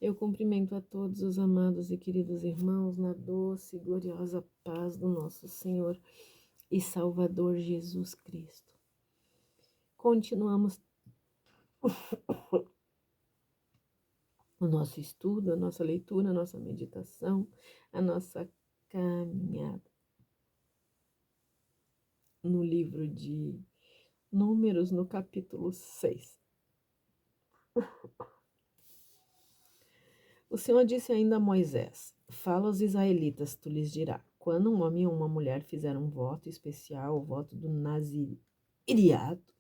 Eu cumprimento a todos os amados e queridos irmãos na doce e gloriosa paz do nosso Senhor e Salvador Jesus Cristo. Continuamos o nosso estudo, a nossa leitura, a nossa meditação, a nossa caminhada no livro de Números, no capítulo 6. O Senhor disse ainda a Moisés: Fala aos israelitas, tu lhes dirás: quando um homem ou uma mulher fizer um voto especial, o voto do naziriato,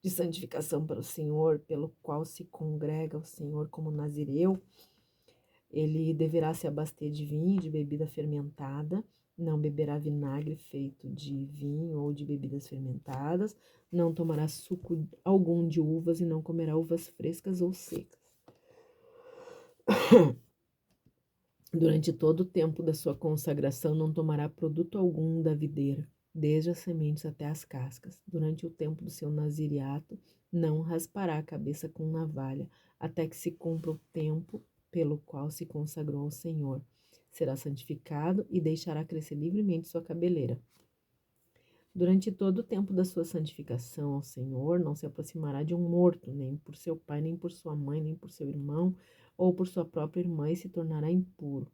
de santificação para o Senhor, pelo qual se congrega o Senhor como nazireu, ele deverá se abaster de vinho e de bebida fermentada, não beberá vinagre feito de vinho ou de bebidas fermentadas, não tomará suco algum de uvas e não comerá uvas frescas ou secas. Durante todo o tempo da sua consagração, não tomará produto algum da videira, desde as sementes até as cascas. Durante o tempo do seu naziriato, não raspará a cabeça com navalha, até que se cumpra o tempo pelo qual se consagrou ao Senhor. Será santificado e deixará crescer livremente sua cabeleira. Durante todo o tempo da sua santificação ao Senhor, não se aproximará de um morto, nem por seu pai, nem por sua mãe, nem por seu irmão, ou por sua própria irmã, e se tornará impuro,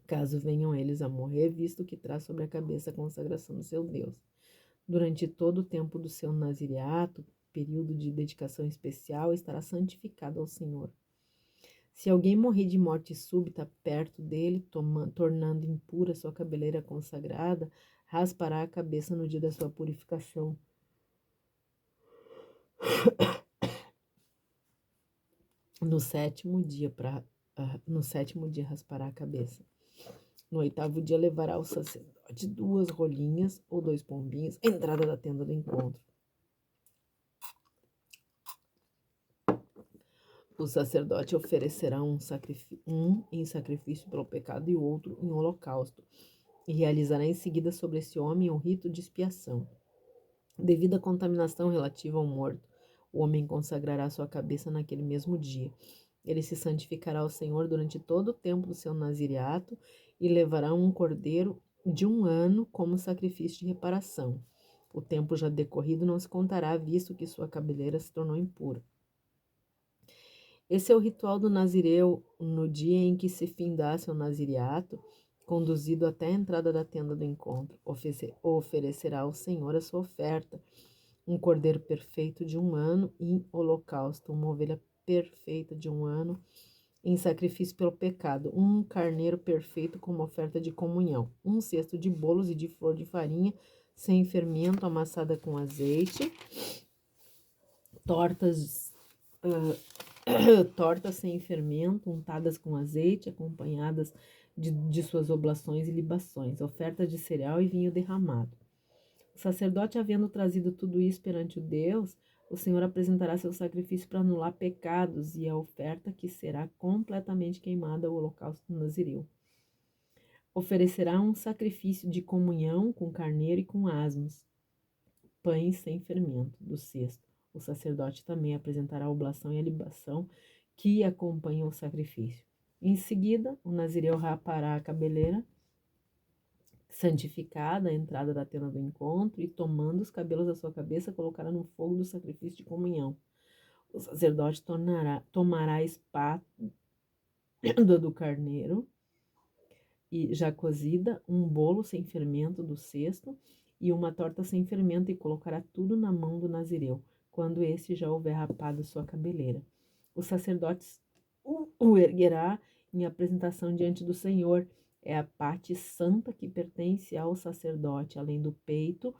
caso venham eles a morrer, visto que traz sobre a cabeça a consagração do seu Deus. Durante todo o tempo do seu naziriato, período de dedicação especial, estará santificado ao Senhor. Se alguém morrer de morte súbita perto dele, tornando impura sua cabeleira consagrada, raspará a cabeça no dia da sua purificação. No sétimo dia raspará a cabeça. No 8º dia levará o sacerdote 2 rolinhas ou 2 pombinhos à entrada da tenda do encontro. O sacerdote oferecerá um em sacrifício pelo pecado e o outro em holocausto, e realizará em seguida sobre esse homem o rito de expiação. Devido à contaminação relativa ao morto, o homem consagrará sua cabeça naquele mesmo dia. Ele se santificará ao Senhor durante todo o tempo do seu naziriato e levará um cordeiro de 1 ano como sacrifício de reparação. O tempo já decorrido não se contará, visto que sua cabeleira se tornou impura. Esse é o ritual do nazireu no dia em que se findar seu naziriato, conduzido até a entrada da tenda do encontro. Oferecerá ao Senhor a sua oferta, um cordeiro perfeito de 1 ano em holocausto, uma ovelha perfeita de 1 ano em sacrifício pelo pecado, um carneiro perfeito como oferta de comunhão, um cesto de bolos e de flor de farinha sem fermento, amassada com azeite, tortas sem fermento, untadas com azeite, acompanhadas de suas oblações e libações, oferta de cereal e vinho derramado. O sacerdote, havendo trazido tudo isso perante o Deus, o Senhor apresentará seu sacrifício para anular pecados e a oferta que será completamente queimada ao holocausto do nazireu. Oferecerá um sacrifício de comunhão com carneiro e com asmos, pães sem fermento, do cesto. O sacerdote também apresentará a oblação e a libação que acompanham o sacrifício. Em seguida, o nazireu rapará a cabeleira santificada à entrada da tenda do encontro e, tomando os cabelos da sua cabeça, colocará no fogo do sacrifício de comunhão. O sacerdote tomará a espada do carneiro e já cozida, um bolo sem fermento do cesto e uma torta sem fermento e colocará tudo na mão do nazireu, quando este já houver rapado sua cabeleira. O sacerdote o erguerá em apresentação diante do Senhor. É a parte santa que pertence ao sacerdote, além do peito,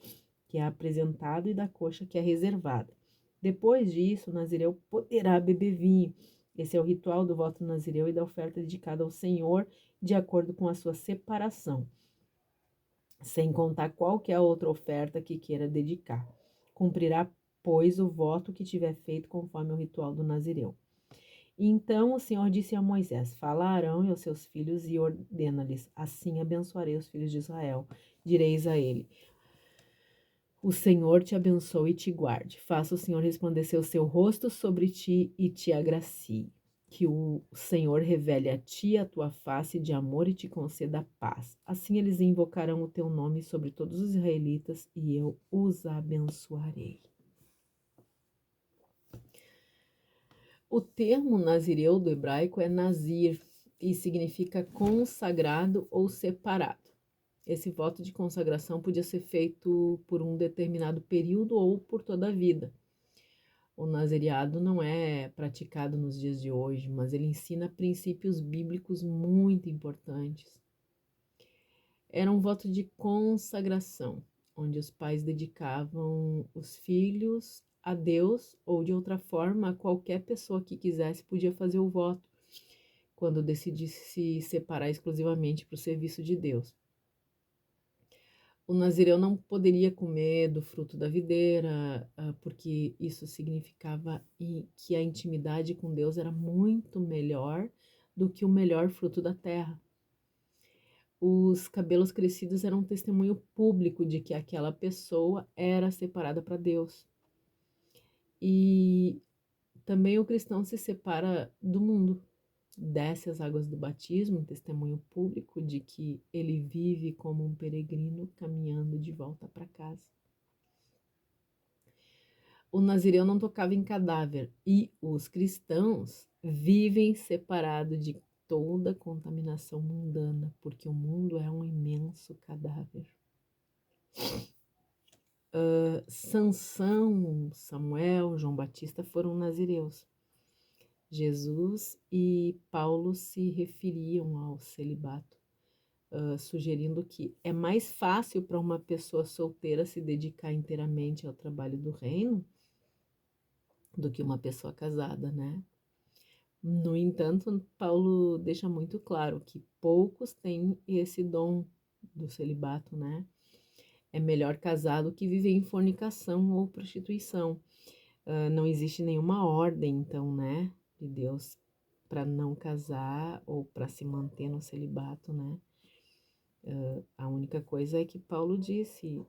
que é apresentado, e da coxa, que é reservada. Depois disso, o nazireu poderá beber vinho. Esse é o ritual do voto nazireu e da oferta dedicada ao Senhor, de acordo com a sua separação, sem contar qualquer outra oferta que queira dedicar. Cumprirá, pois, o voto que tiver feito conforme o ritual do nazireu. Então o Senhor disse a Moisés: Fala a Arão e aos seus filhos e ordena-lhes: Assim abençoarei os filhos de Israel. Direis a ele: O Senhor te abençoe e te guarde. Faça o Senhor resplandecer o seu rosto sobre ti e te agracie. que o Senhor revele a ti a tua face de amor e te conceda paz. Assim eles invocarão o teu nome sobre todos os israelitas e eu os abençoarei. O termo nazireu do hebraico é nazir e significa consagrado ou separado. Esse voto de consagração podia ser feito por um determinado período ou por toda a vida. O nazireado não é praticado nos dias de hoje, mas ele ensina princípios bíblicos muito importantes. Era um voto de consagração, onde os pais dedicavam os filhos a Deus ou de outra forma a qualquer pessoa que quisesse podia fazer o voto, quando decidisse se separar exclusivamente para o serviço de Deus. O nazireu não poderia comer do fruto da videira, porque isso significava que a intimidade com Deus era muito melhor do que o melhor fruto da terra. Os cabelos crescidos eram um testemunho público de que aquela pessoa era separada para Deus. E também o cristão se separa do mundo, desce as águas do batismo, um testemunho público de que ele vive como um peregrino caminhando de volta para casa. O nazireu não tocava em cadáver e os cristãos vivem separados de toda contaminação mundana, porque o mundo é um imenso cadáver. Sansão, Samuel, João Batista foram nazireus. Jesus e Paulo se referiam ao celibato, sugerindo que é mais fácil para uma pessoa solteira se dedicar inteiramente ao trabalho do reino do que uma pessoa casada, né? No entanto, Paulo deixa muito claro que poucos têm esse dom do celibato, né? É melhor casar do que viver em fornicação ou prostituição. Não existe nenhuma ordem, então, né, de Deus para não casar ou para se manter no celibato, né? A única coisa é que Paulo disse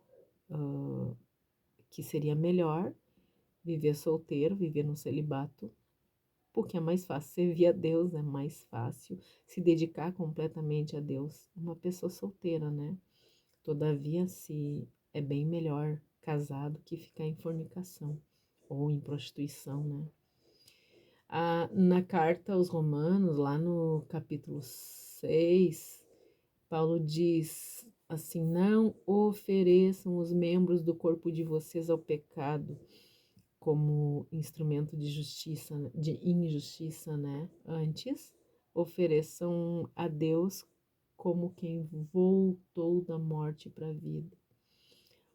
que seria melhor viver solteiro, viver no celibato, porque é mais fácil servir a Deus, é mais fácil se dedicar completamente a Deus. Uma pessoa solteira, né? Todavia, se é bem melhor casado que ficar em fornicação ou em prostituição, né? Na carta aos Romanos, lá no capítulo 6, Paulo diz assim: não ofereçam os membros do corpo de vocês ao pecado como instrumento de justiça, de injustiça, né? Antes, ofereçam a Deus como quem voltou da morte para a vida.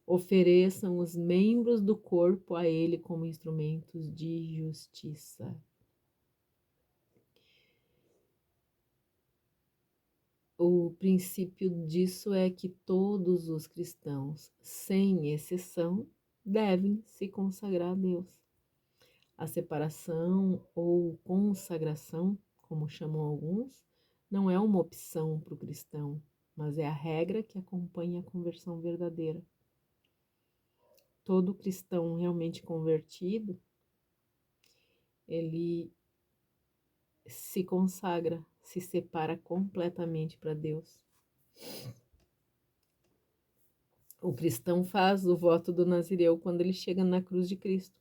Ofereçam os membros do corpo a Ele como instrumentos de justiça. O princípio disso é que todos os cristãos, sem exceção, devem se consagrar a Deus. A separação ou consagração, como chamam alguns, não é uma opção para o cristão, mas é a regra que acompanha a conversão verdadeira. Todo cristão realmente convertido, ele se consagra, se separa completamente para Deus. O cristão faz o voto do nazireu quando ele chega na cruz de Cristo.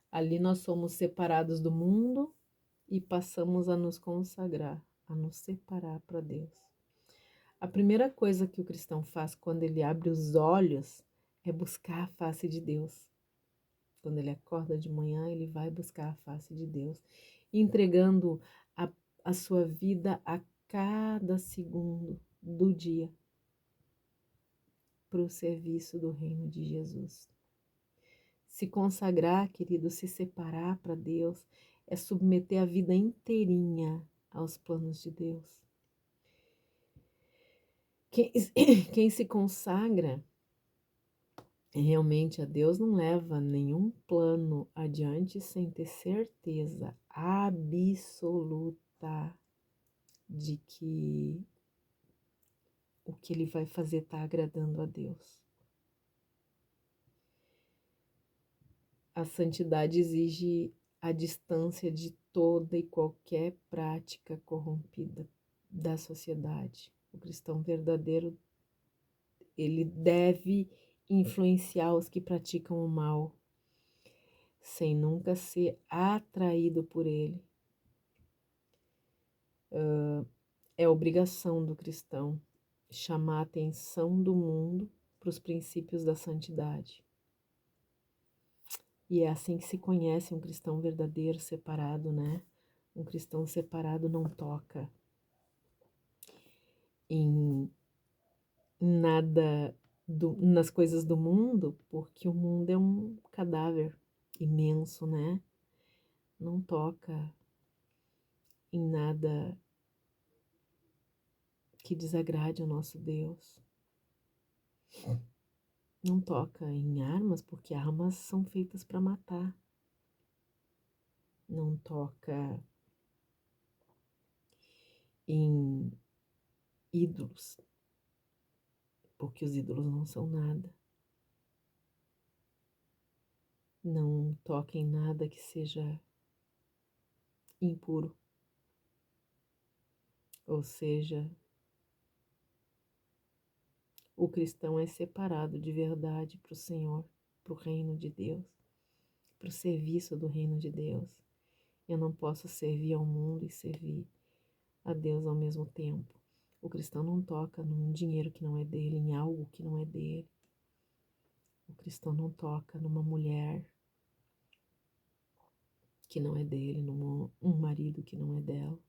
Ali nós somos separados do mundo e passamos a nos consagrar, a nos separar para Deus. A primeira coisa que o cristão faz quando ele abre os olhos é buscar a face de Deus. Quando ele acorda de manhã, ele vai buscar a face de Deus, entregando a sua vida a cada segundo do dia para o serviço do reino de Jesus. Se consagrar, querido, se separar para Deus, é submeter a vida inteirinha aos planos de Deus. Quem se consagra realmente a Deus não leva nenhum plano adiante sem ter certeza absoluta de que o que ele vai fazer está agradando a Deus. A santidade exige à distância de toda e qualquer prática corrompida da sociedade. O cristão verdadeiro, ele deve influenciar os que praticam o mal, sem nunca ser atraído por ele. É obrigação do cristão chamar a atenção do mundo para os princípios da santidade. E é assim que se conhece um cristão verdadeiro, separado, né? Um cristão separado não toca em nada nas coisas do mundo, porque o mundo é um cadáver imenso, né? Não toca em nada que desagrade ao nosso Deus. Não toca em armas, porque armas são feitas para matar. Não toca em ídolos, porque os ídolos não são nada. Não toca em nada que seja impuro, ou seja, o cristão é separado de verdade para o Senhor, para o reino de Deus, para o serviço do reino de Deus. Eu não posso servir ao mundo e servir a Deus ao mesmo tempo. O cristão não toca num dinheiro que não é dele, em algo que não é dele. O cristão não toca numa mulher que não é dele, num marido que não é dela.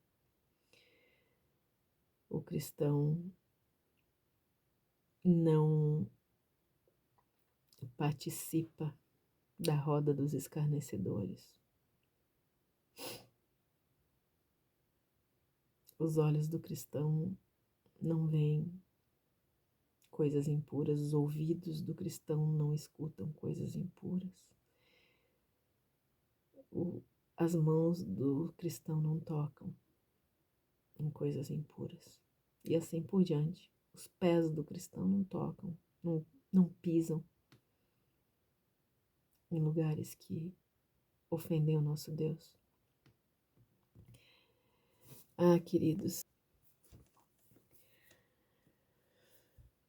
O cristão não participa da roda dos escarnecedores. Os olhos do cristão não veem coisas impuras, os ouvidos do cristão não escutam coisas impuras. As mãos do cristão não tocam em coisas impuras. E assim por diante. Os pés do cristão não tocam, não pisam em lugares que ofendem o nosso Deus. Ah, queridos,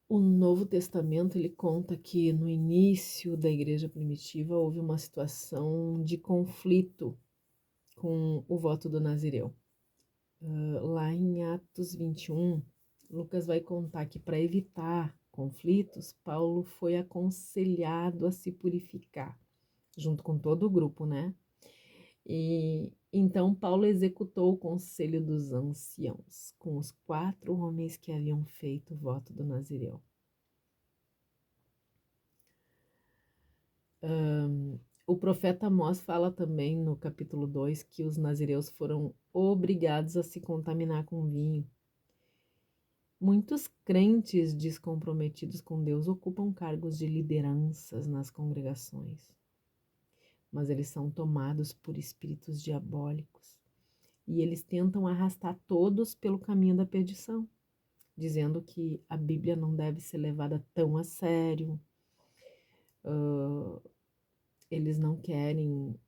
o Novo Testamento ele conta que no início da igreja primitiva houve uma situação de conflito com o voto do Nazireu. Lá em Atos 21, Lucas vai contar que para evitar conflitos, Paulo foi aconselhado a se purificar, junto com todo o grupo, né? E então Paulo executou o conselho dos anciãos, com os 4 homens que haviam feito o voto do Nazireu. O profeta Amós fala também no capítulo 2 que os nazireus foram obrigados a se contaminar com vinho. Muitos crentes descomprometidos com Deus ocupam cargos de lideranças nas congregações, mas eles são tomados por espíritos diabólicos e eles tentam arrastar todos pelo caminho da perdição, dizendo que a Bíblia não deve ser levada tão a sério, eles não querem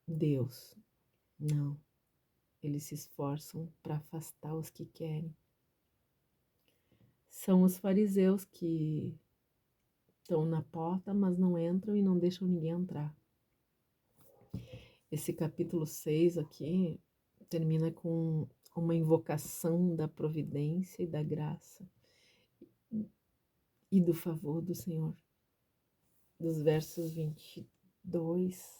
Deus, não. Eles se esforçam para afastar os que querem. São os fariseus que estão na porta, mas não entram e não deixam ninguém entrar. Esse capítulo 6 aqui termina com uma invocação da providência e da graça e do favor do Senhor. Dos versos 22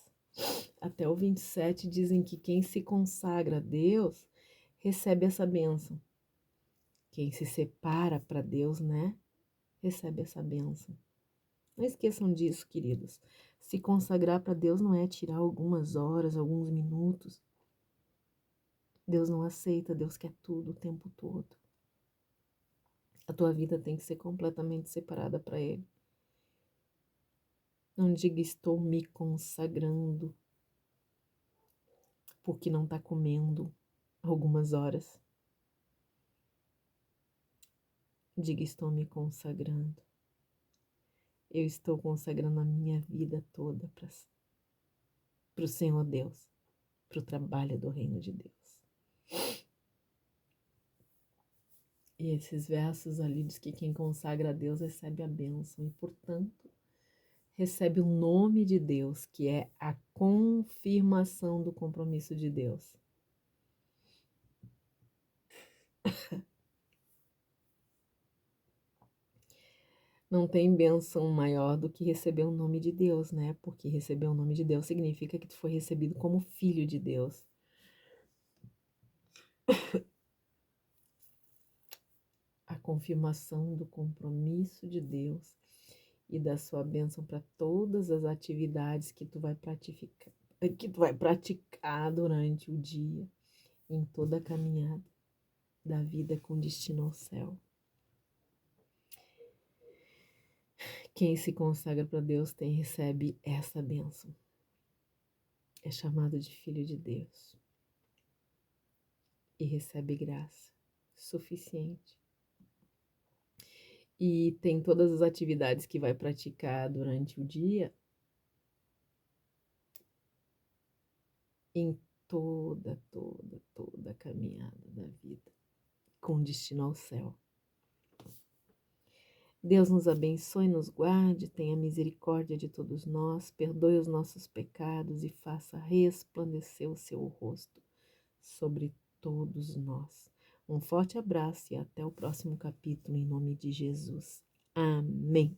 até o 27 dizem que quem se consagra a Deus recebe essa bênção. Quem se separa para Deus, né, recebe essa bênção. Não esqueçam disso, queridos. Se consagrar para Deus não é tirar algumas horas, alguns minutos. Deus não aceita, Deus quer tudo o tempo todo. A tua vida tem que ser completamente separada para Ele. Não diga estou me consagrando porque não está comendo algumas horas. Diga estou me consagrando. Eu estou consagrando a minha vida toda para o Senhor Deus, para o trabalho do reino de Deus. E esses versos ali diz que quem consagra a Deus recebe a bênção e, portanto, recebe o nome de Deus, que é a confirmação do compromisso de Deus. Não tem bênção maior do que receber o nome de Deus, né? Porque receber o nome de Deus significa que tu foi recebido como filho de Deus. A confirmação do compromisso de Deus e da sua bênção para todas as atividades que tu vai praticar durante o dia, em toda a caminhada da vida com destino ao céu. Quem se consagra para Deus recebe essa bênção. É chamado de filho de Deus e recebe graça suficiente. E tem todas as atividades que vai praticar durante o dia em toda a caminhada da vida, com destino ao céu. Deus nos abençoe, nos guarde, tenha misericórdia de todos nós, perdoe os nossos pecados e faça resplandecer o seu rosto sobre todos nós. Um forte abraço e até o próximo capítulo, em nome de Jesus. Amém.